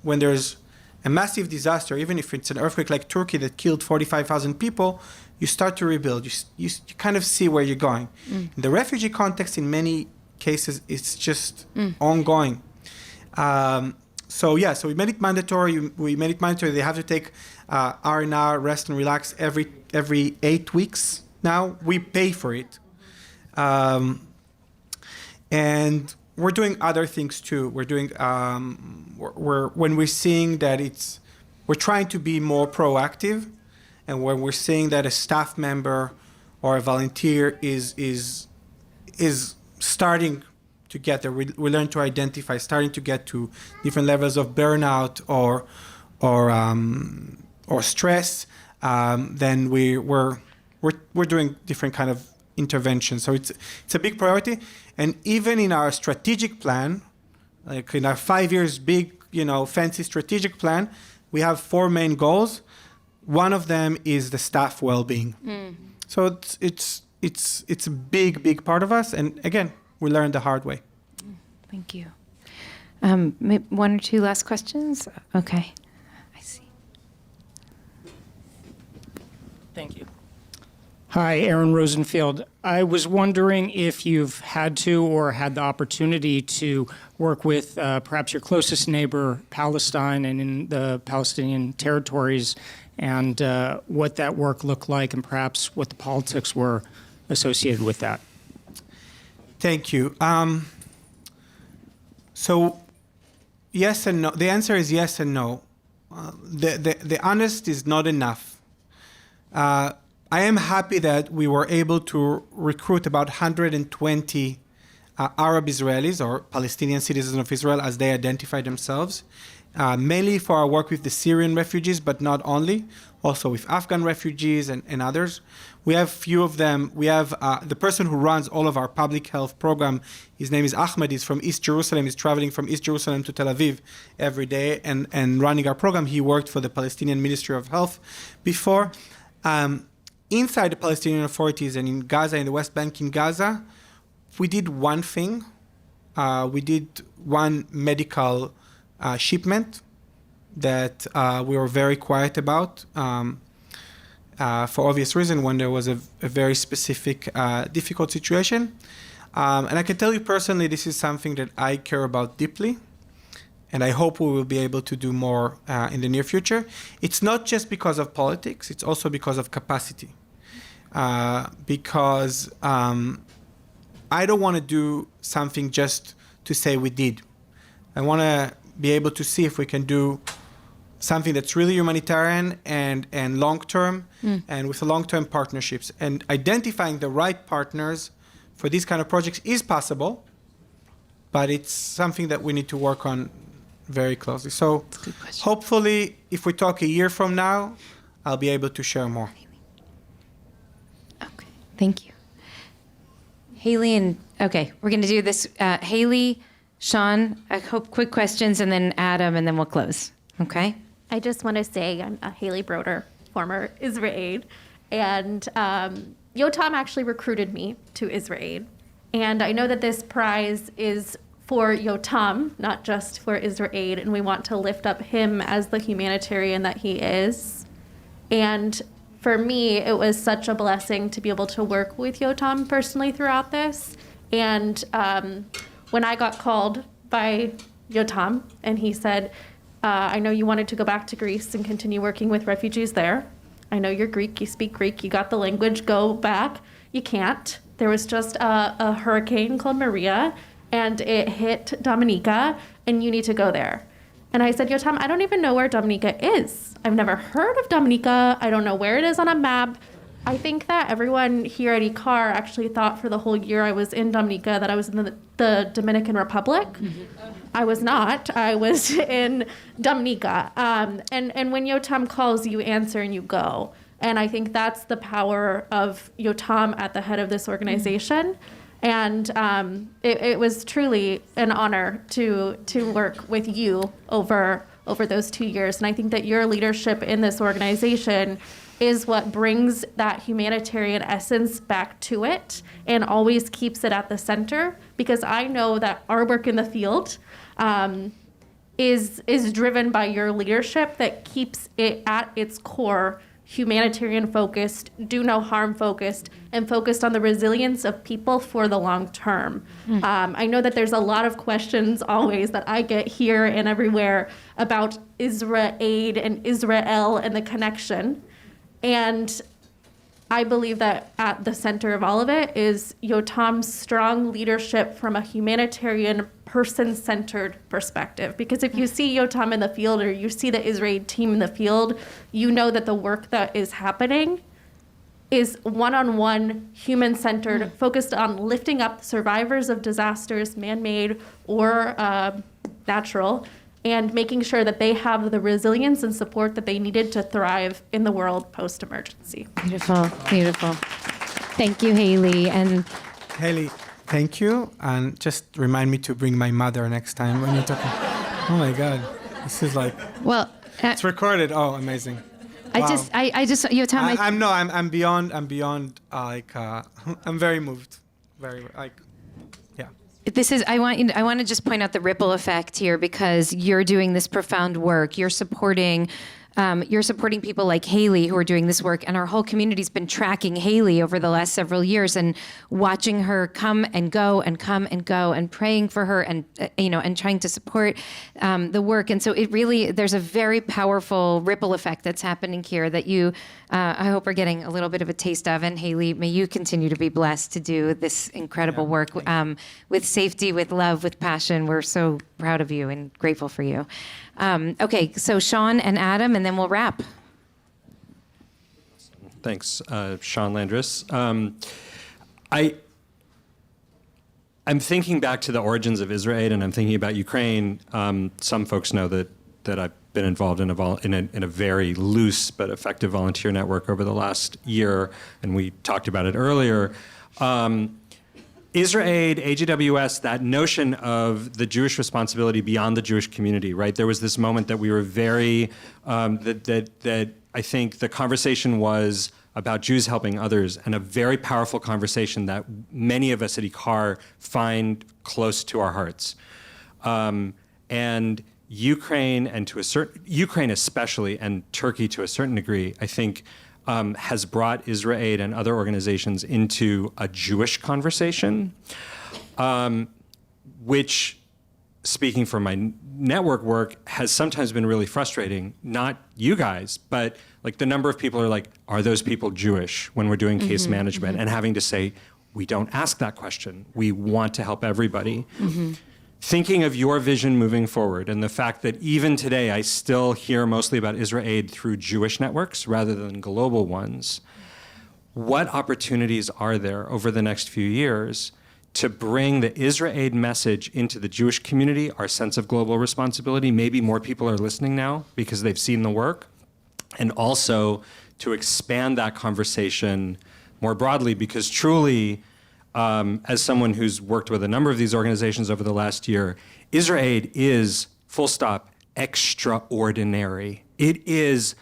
when there's a massive disaster, even if it's an earthquake like Turkey that killed 45,000 people, you start to rebuild. You kind of see where you're going. In the refugee context, in many cases, it's just ongoing. So we made it mandatory. They have to take R&R, rest and relax, every 8 weeks now. We pay for it. And we're doing other things too. We're doing when we're seeing that we're trying to be more proactive, and when we're seeing that a staff member or a volunteer is starting to get there, we learn to identify, starting to get to different levels of burnout or stress. Then we're doing different kind of interventions. So it's a big priority, and even in our strategic plan, like in our 5 years big, fancy strategic plan, we have 4 main goals. One of them is the staff well-being. So it's a big part of us, and again, we learned the hard way. Thank you. Maybe 1 or 2 last questions? Okay. I see. Thank you. Hi, Aaron Rosenfield. I was wondering if you've had to or had the opportunity to work with perhaps your closest neighbor, Palestine, and in the Palestinian territories, and what that work looked like, and perhaps what the politics were associated with that. Thank you. So, yes and no. The answer is yes and no. The honest is not enough. I am happy that we were able to recruit about 120 Arab Israelis or Palestinian citizens of Israel as they identify themselves, mainly for our work with the Syrian refugees, but not only, also with Afghan refugees and others. We have few of them. We have the person who runs all of our public health program. His name is Ahmed. He's from East Jerusalem. He's traveling from East Jerusalem to Tel Aviv every day and running our program. He worked for the Palestinian Ministry of Health before. Inside the Palestinian authorities and in Gaza, in the West Bank in Gaza, we did one thing. We did one medical shipment that we were very quiet about for obvious reason when there was a very specific, difficult situation. And I can tell you personally, this is something that I care about deeply. And I hope we will be able to do more in the near future. It's not just because of politics, it's also because of capacity. Because I don't want to do something just to say we did. I want to be able to see if we can do something that's really humanitarian and long-term and with long-term partnerships. And identifying the right partners for these kind of projects is possible, but it's something that we need to work on very closely. So hopefully, if we talk a year from now, I'll be able to share more. Okay, thank you. Haley we're going to do this. Haley, Sean, I hope quick questions, and then Adam, and then we'll close. Okay? I just want to say I'm Haley Broder, former IsraAID, and Yotam actually recruited me to IsraAID. And I know that this prize is for Yotam, not just for IsraAID, and we want to lift up him as the humanitarian that he is. And for me, it was such a blessing to be able to work with Yotam personally throughout this. And when I got called by Yotam, and he said, I know you wanted to go back to Greece and continue working with refugees there. I know you're Greek, you speak Greek, you got the language, go back. You can't. There was just a hurricane called Maria, and it hit Dominica, and you need to go there. And I said, Yotam, I don't even know where Dominica is. I've never heard of Dominica. I don't know where it is on a map. I think that everyone here at IKAR actually thought for the whole year I was in Dominica that I was in the Dominican Republic. I was not. I was in Dominica. And when Yotam calls, you answer and you go. And I think that's the power of Yotam at the head of this organization. And it was truly an honor to work with you over those 2 years. And I think that your leadership in this organization is what brings that humanitarian essence back to it and always keeps it at the center, because I know that our work in the field is driven by your leadership that keeps it at its core humanitarian focused, do no harm focused, and focused on the resilience of people for the long term. I know that there's a lot of questions always that I get here and everywhere about IsraAID and Israel and the connection. And I believe that at the center of all of it is Yotam's strong leadership from a humanitarian, person-centered perspective. Because if you see Yotam in the field or you see the IsraAID team in the field, you know that the work that is happening is one-on-one, human-centered, focused on lifting up survivors of disasters, man-made or natural, and making sure that they have the resilience and support that they needed to thrive in the world post-emergency. Beautiful, beautiful. Thank you, Haley. And Haley, thank you. And just remind me to bring my mother next time when you're talking. Oh my God. This is like, well, it's recorded. Oh, amazing. Wow. I just, Yotam, I'm beyond, I'm very moved. Very, like, yeah. this is, I want to just point out the ripple effect here, because you're doing this profound work. You're supporting people like Haley who are doing this work, and our whole community's been tracking Haley over the last several years and watching her come and go and come and go and praying for her and and trying to support the work. And so there's a very powerful ripple effect that's happening here that I hope are getting a little bit of a taste of. And Haley, may you continue to be blessed to do this incredible work with safety, with love, with passion. We're so proud of you and grateful for you. Okay, so Sean and Adam, and then we'll wrap. Thanks, Sean Landris. I'm thinking back to the origins of IsraAID, and I'm thinking about Ukraine. Some folks know that I've been involved in a very loose but effective volunteer network over the last year, and we talked about it earlier. IsraAID, AGWS, that notion of the Jewish responsibility beyond the Jewish community, right? There was this moment that we were very, that I think the conversation was about Jews helping others, and a very powerful conversation that many of us at IKAR find close to our hearts. And Ukraine, and Ukraine especially, and Turkey to a certain degree, I think, has brought IsraAID and other organizations into a Jewish conversation, which, speaking from my network work, has sometimes been really frustrating. Not you guys, but like the number of people are like, are those people Jewish when we're doing case management? And having to say, we don't ask that question. We want to help everybody. Thinking of your vision moving forward, and the fact that even today I still hear mostly about IsraAID through Jewish networks rather than global ones, what opportunities are there over the next few years to bring the IsraAID message into the Jewish community, our sense of global responsibility? Maybe more people are listening now because they've seen the work, and also to expand that conversation more broadly, because truly, as someone who's worked with a number of these organizations over the last year, IsraAID is, full stop, extraordinary. It is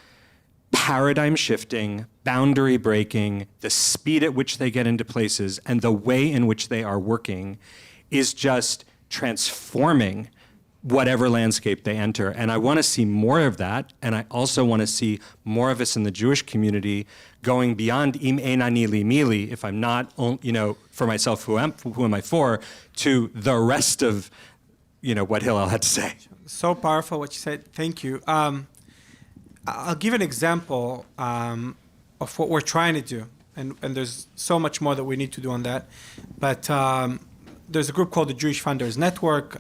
paradigm shifting, boundary breaking. The speed at which they get into places and the way in which they are working is just transforming whatever landscape they enter. And I want to see more of that. And I also want to see more of us in the Jewish community going beyond im enani li mili, if I'm not, for myself, who am I for, to the rest of, what Hillel had to say. So powerful what you said. Thank you. I'll give an example of what we're trying to do. And there's so much more that we need to do on that. But there's a group called the Jewish Funders Network.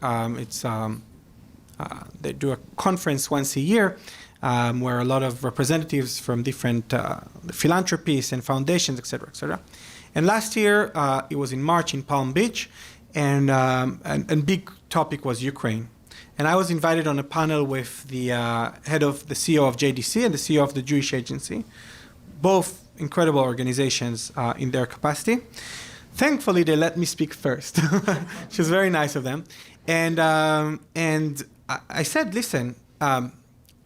They do a conference once a year where a lot of representatives from different philanthropies and foundations, et cetera, et cetera. And last year, it was in March in Palm Beach, and big topic was Ukraine. And I was invited on a panel with the head of the CEO of JDC and the CEO of the Jewish Agency, both incredible organizations in their capacity. Thankfully, they let me speak first, which was very nice of them. And I said, listen,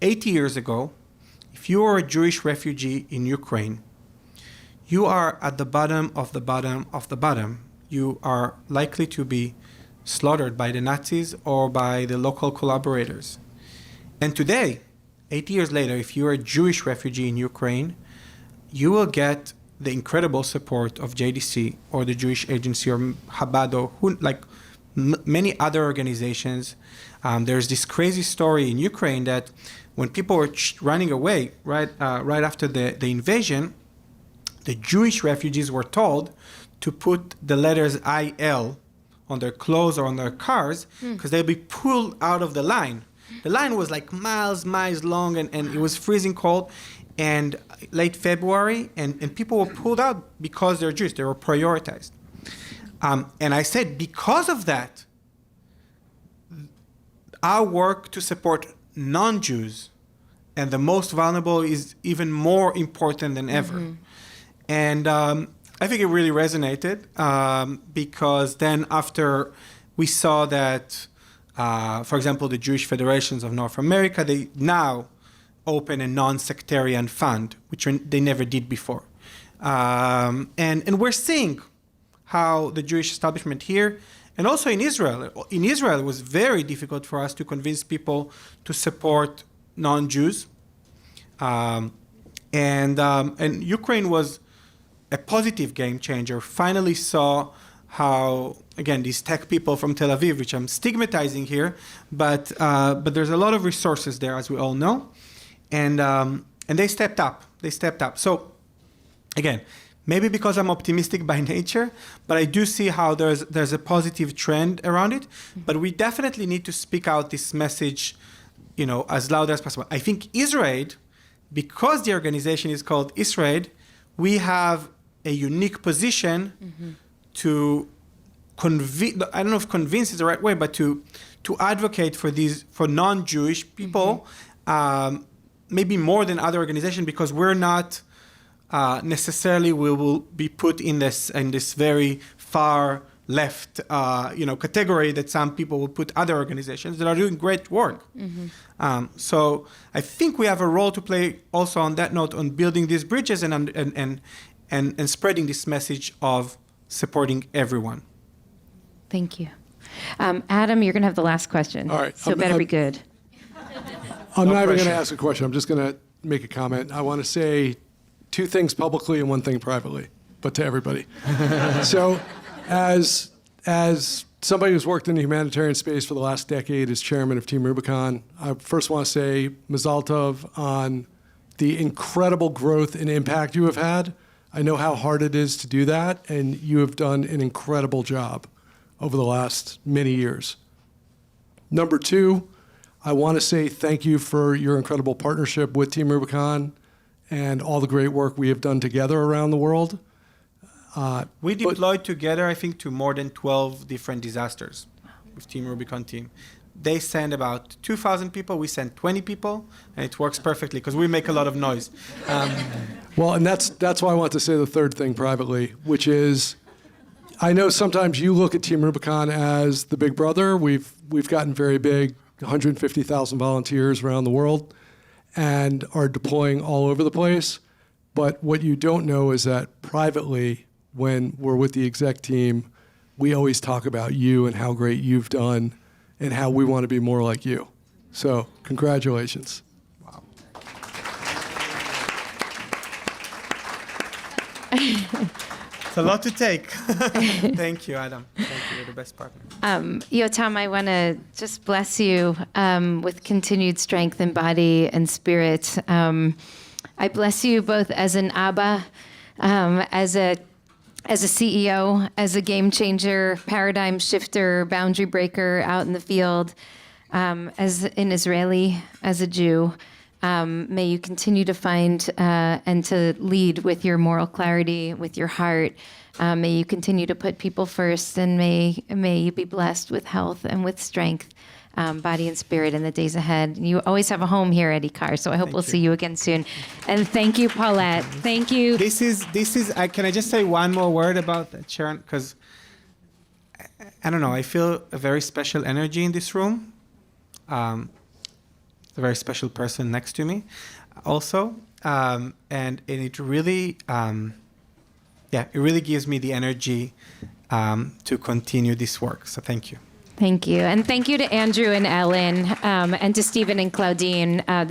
80 years ago, if you were a Jewish refugee in Ukraine, you are at the bottom of the bottom of the bottom. You are likely to be slaughtered by the Nazis or by the local collaborators. And today, 80 years later, if you're a Jewish refugee in Ukraine, you will get the incredible support of JDC or the Jewish Agency or Chabad or many other organizations. There's this crazy story in Ukraine that when people were running away right after the invasion, the Jewish refugees were told to put the letters IL on their clothes or on their cars because they'd be pulled out of the line. The line was like miles long, and it was freezing cold. And late February, and people were pulled out because they're Jewish. They were prioritized. And I said, because of that, our work to support non-Jews and the most vulnerable is even more important than ever. And I think it really resonated because then after we saw that, for example, the Jewish Federations of North America, they now open a non-sectarian fund, which they never did before. And we're seeing how the Jewish establishment here, and also in Israel, it was very difficult for us to convince people to support non-Jews. And Ukraine was a positive game changer. Finally saw how, again, these tech people from Tel Aviv, which I'm stigmatizing here, but there's a lot of resources there, as we all know. And they stepped up. So, again, maybe because I'm optimistic by nature, but I do see how there's a positive trend around it. But we definitely need to speak out this message, as loud as possible. I think IsraAID, because the organization is called IsraAID, we have a unique position to convince. I don't know if convince is the right way, but to advocate for non-Jewish people. Maybe more than other organizations, because we're not necessarily we will be put in this very far left category that some people will put other organizations that are doing great work. So I think we have a role to play also on that note, on building these bridges and spreading this message of supporting everyone. Thank you. Adam, you're going to have the last question. All right. So better be good. I'm not even going to ask a question. I'm just going to make a comment. I want to say two things publicly and one thing privately, but to everybody. So as somebody who's worked in the humanitarian space for the last decade as chairman of Team Rubicon, I first want to say Mazal Tov on the incredible growth and impact you have had. I know how hard it is to do that, and you have done an incredible job over the last many years. Number two, I want to say thank you for your incredible partnership with Team Rubicon and all the great work we have done together around the world. We deployed together, I think, to more than 12 different disasters with Team Rubicon team. They send about 2,000 people. We send 20 people, and it works perfectly because we make a lot of noise. Well, and that's why I want to say the third thing privately, which is I know sometimes you look at Team Rubicon as the big brother. We've gotten very big, 150,000 volunteers around the world and are deploying all over the place. But what you don't know is that privately, when we're with the exec team, we always talk about you and how great you've done and how we want to be more like you. So congratulations. Wow. It's a lot to take. Thank you, Adam. Thank you. You're the best partner. Yotam, I want to just bless you with continued strength in body and spirit. I bless you both as an Abba, as a CEO, as a game changer, paradigm shifter, boundary breaker out in the field, as an Israeli, as a Jew. May you continue to find and to lead with your moral clarity, with your heart. May you continue to put people first, and may you be blessed with health and with strength, body and spirit in the days ahead. You always have a home here at IKAR, so I hope we'll see you again soon. And thank you, Paulette. Thank you. This is. Can I just say one more word about that, Sharon? Because I don't know. I feel a very special energy in this room. A very special person next to me, also, and it really, it really gives me the energy to continue this work. So thank you. Thank you. And thank you to Andrew and Ellen, and to Stephen and Claudine.